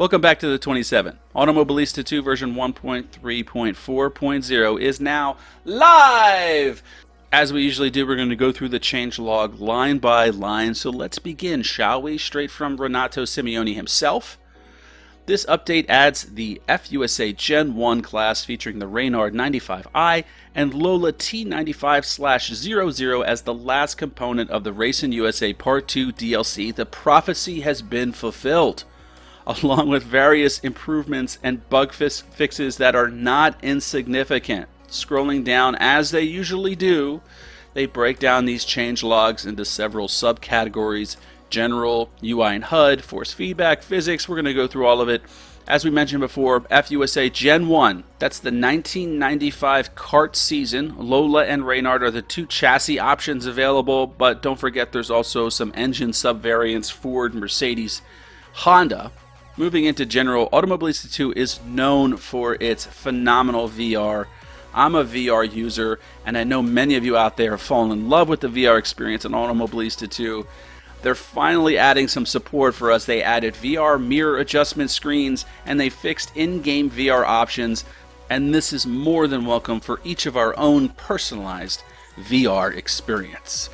Welcome back to the 27. Automobilista 2 version 1.3.4.0 is now live! As we usually do, we're going to go through the changelog line by line, so let's begin, shall we? Straight from Renato Simeone himself. This update adds the FUSA Gen 1 class featuring the Reynard 95i and Lola T95/00 as the last component of the Racing USA Part 2 DLC. The prophecy has been fulfilled, along with various improvements and bug fixes that are not insignificant. Scrolling down, as they usually do, they break down these changelogs into several subcategories: general, UI and HUD, force feedback, physics. We're going to go through all of it. As we mentioned before, FUSA Gen 1, that's the 1995 kart season. Lola and Reynard are the two chassis options available, but don't forget there's also some engine subvariants: Ford, Mercedes, Honda. Moving into general, Automobilista 2 is known for its phenomenal VR. I'm a VR user, and I know many of you out there have fallen in love with the VR experience in Automobilista 2. They're finally adding some support for us. They added VR mirror adjustment screens, and they fixed in-game VR options, and this is more than welcome for each of our own personalized VR experience.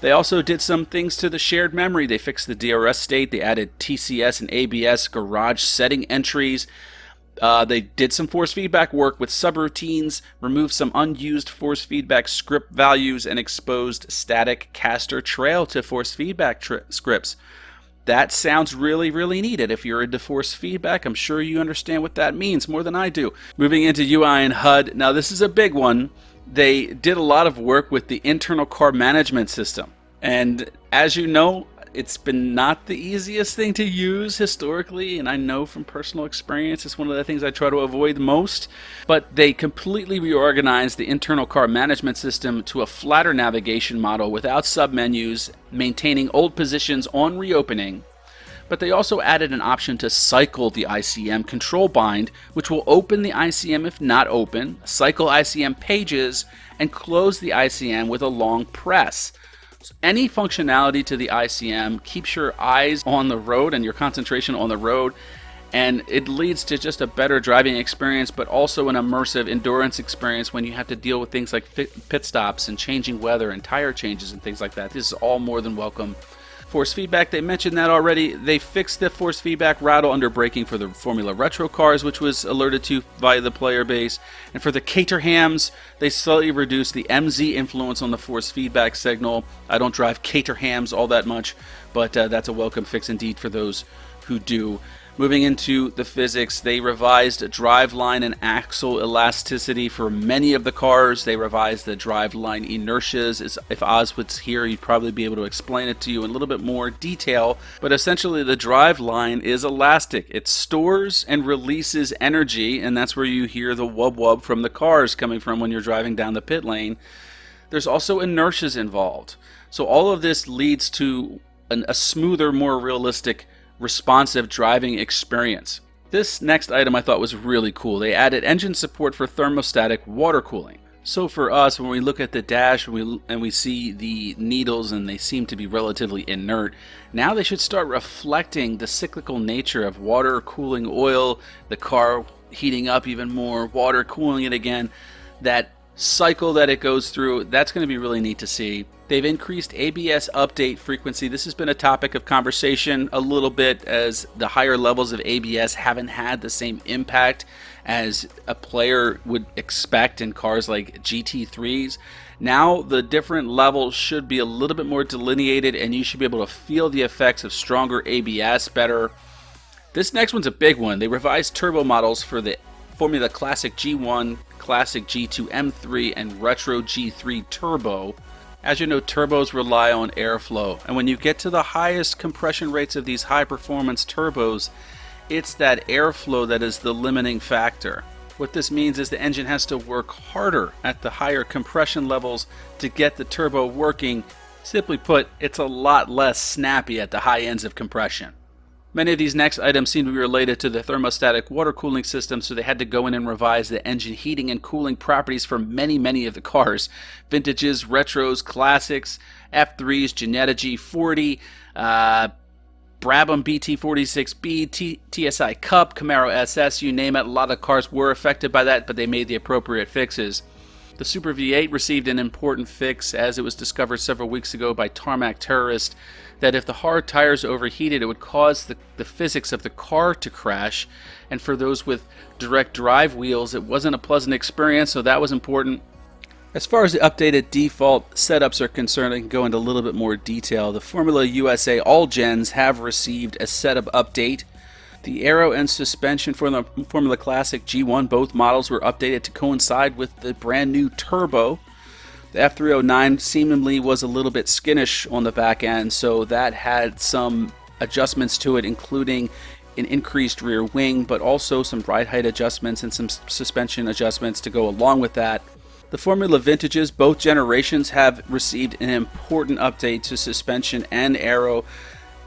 They also did some things to the shared memory. They fixed the DRS state. They added TCS and ABS garage setting entries. They did some force feedback work with subroutines, removed some unused force feedback script values, and exposed static caster trail to force feedback scripts. That sounds really, really needed. If you're into force feedback, I'm sure you understand what that means more than I do. Moving into UI and HUD. Now, this is a big one. They did a lot of work with the internal car management system. And as you know, it's been not the easiest thing to use historically, and I know from personal experience it's one of the things I try to avoid most. But they completely reorganized the internal car management system to a flatter navigation model without submenus, maintaining old positions on reopening. But they also added an option to cycle the ICM control bind, which will open the ICM if not open, cycle ICM pages, and close the ICM with a long press. So any functionality to the ICM keeps your eyes on the road and your concentration on the road, and it leads to just a better driving experience, but also an immersive endurance experience when you have to deal with things like pit stops and changing weather and tire changes and things like that. This is all more than welcome. Force feedback, they mentioned that already. They fixed the force feedback rattle under braking for the Formula Retro cars, which was alerted to via the player base. And for the Caterhams, they slightly reduced the MZ influence on the force feedback signal. I don't drive Caterhams all that much, but that's a welcome fix indeed for those who do. Moving into the physics, they revised driveline and axle elasticity for many of the cars. They revised the driveline inertias. If Oz was here, he'd probably be able to explain it to you in a little bit more detail. But essentially, the driveline is elastic. It stores and releases energy, and that's where you hear the wub-wub from the cars coming from when you're driving down the pit lane. There's also inertias involved. So all of this leads to a smoother, more realistic responsive driving experience. This next item I thought was really cool. They added engine support for thermostatic water cooling. So for us, when we look at the dash and we see the needles and they seem to be relatively inert, now they should start reflecting the cyclical nature of water cooling oil, the car heating up even more, water cooling it again. That cycle that it goes through, that's going to be really neat to see. They've increased ABS update frequency. This has been a topic of conversation a little bit, as the higher levels of ABS haven't had the same impact as a player would expect in cars like GT3s. Now the different levels should be a little bit more delineated, and you should be able to feel the effects of stronger ABS better. This next one's a big one. They revised turbo models for the Formula Classic G1, Classic G2 M3, and Retro G3 Turbo. As you know, turbos rely on airflow, and when you get to the highest compression rates of these high-performance turbos, it's that airflow that is the limiting factor. What this means is the engine has to work harder at the higher compression levels to get the turbo working. Simply put, it's a lot less snappy at the high ends of compression. Many of these next items seem to be related to the thermostatic water cooling system, so they had to go in and revise the engine heating and cooling properties for many of the cars. Vintages, Retros, Classics, F3s, Jetta G40, Brabham BT46B, TSI Cup, Camaro SS, you name it. A lot of cars were affected by that, but they made the appropriate fixes. The Super V8 received an important fix as it was discovered several weeks ago by tarmac terrorists that if the hard tires overheated, it would cause the physics of the car to crash. And for those with direct drive wheels, it wasn't a pleasant experience, so that was important. As far as the updated default setups are concerned, I can go into a little bit more detail. The Formula USA All Gens have received a setup update. The aero and suspension for the Formula Classic G1, both models were updated to coincide with the brand new turbo. The F309 seemingly was a little bit skittish on the back end, so that had some adjustments to it, including an increased rear wing, but also some ride height adjustments and some suspension adjustments to go along with that. The Formula Vintages, both generations, have received an important update to suspension and aero.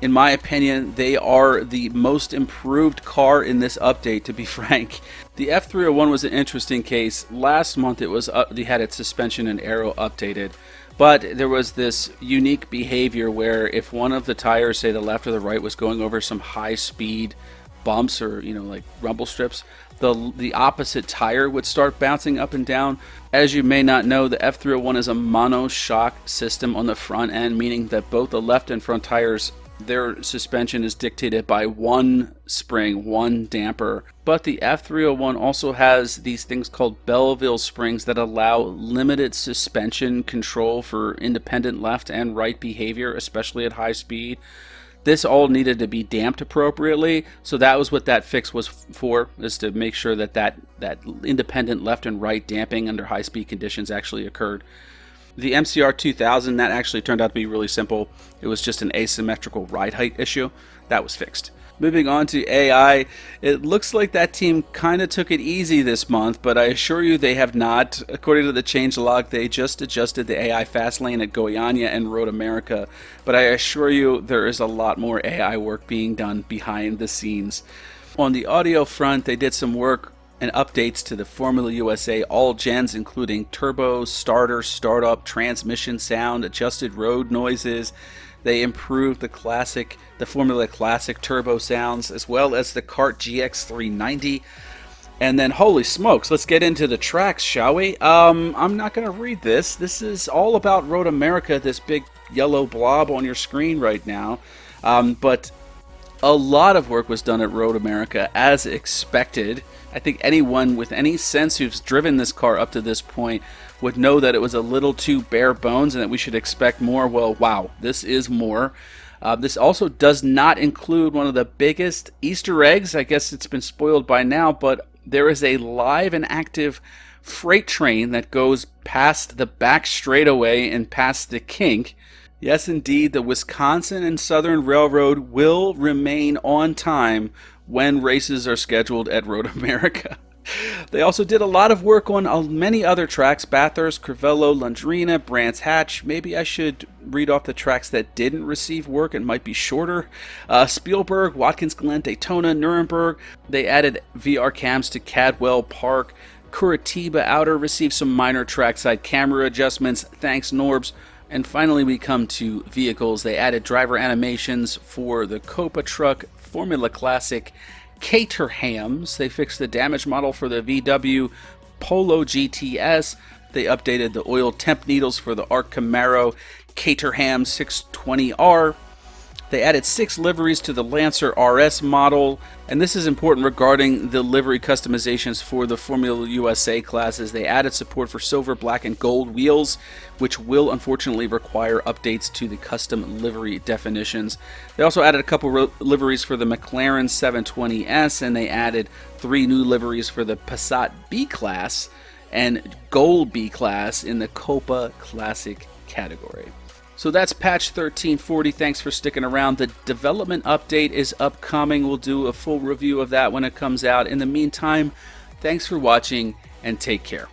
In my opinion, they are the most improved car in this update, to be frank. The F301 was an interesting case. Last month they had its suspension and aero updated, but there was this unique behavior where if one of the tires, say the left or the right, was going over some high speed bumps or like rumble strips, the opposite tire would start bouncing up and down. As you may not know, the F301 is a monoshock system on the front end, meaning that both the left and front tires, their suspension is dictated by one spring, one damper. But the F301 also has these things called Belleville springs that allow limited suspension control for independent left and right behavior, especially at high speed. This all needed to be damped appropriately, so that was what that fix was for, is to make sure that independent left and right damping under high speed conditions actually occurred. The MCR 2000, that actually turned out to be really simple. It was just an asymmetrical ride height issue. That was fixed. Moving on to AI, it looks like that team kind of took it easy this month, but I assure you they have not. According to the changelog, they just adjusted the AI fast lane at Goiânia and Road America, but I assure you there is a lot more AI work being done behind the scenes. On the audio front, they did some work and updates to the Formula USA All Gens, including turbo, starter, startup, transmission sound, adjusted road noises. They improved the Formula Classic turbo sounds, as well as the Kart GX390. And then, holy smokes, let's get into the tracks, shall we? I'm not going to read this. This is all about Road America, this big yellow blob on your screen right now. But a lot of work was done at Road America, as expected. I think anyone with any sense who's driven this car up to this point would know that it was a little too bare bones and that we should expect more. Well, wow, this is more. This also does not include one of the biggest Easter eggs. I guess it's been spoiled by now, but there is a live and active freight train that goes past the back straightaway and past the kink. Yes, indeed, the Wisconsin and Southern Railroad will remain on time when races are scheduled at Road America. They also did a lot of work on many other tracks: Bathurst, Crivello, Londrina, Brands Hatch. Maybe I should read off the tracks that didn't receive work. It might be shorter. Spielberg, Watkins Glen, Daytona, Nuremberg. They added VR cams to Cadwell Park. Curitiba Outer received some minor trackside camera adjustments. Thanks, Norbs. And finally, we come to vehicles. They added driver animations for the Copa Truck Formula Classic Caterhams. They fixed the damage model for the VW Polo GTS. They updated the oil temp needles for the ARC Camaro Caterham 620R. They added 6 liveries to the Lancer RS model, and this is important regarding the livery customizations for the Formula USA classes. They added support for silver, black, and gold wheels, which will unfortunately require updates to the custom livery definitions. They also added a couple liveries for the McLaren 720S, and they added 3 new liveries for the Passat B-Class and Gold B-Class in the Copa Classic category. So that's patch 1340. Thanks for sticking around. The development update is upcoming. We'll do a full review of that when it comes out. In the meantime, thanks for watching and take care.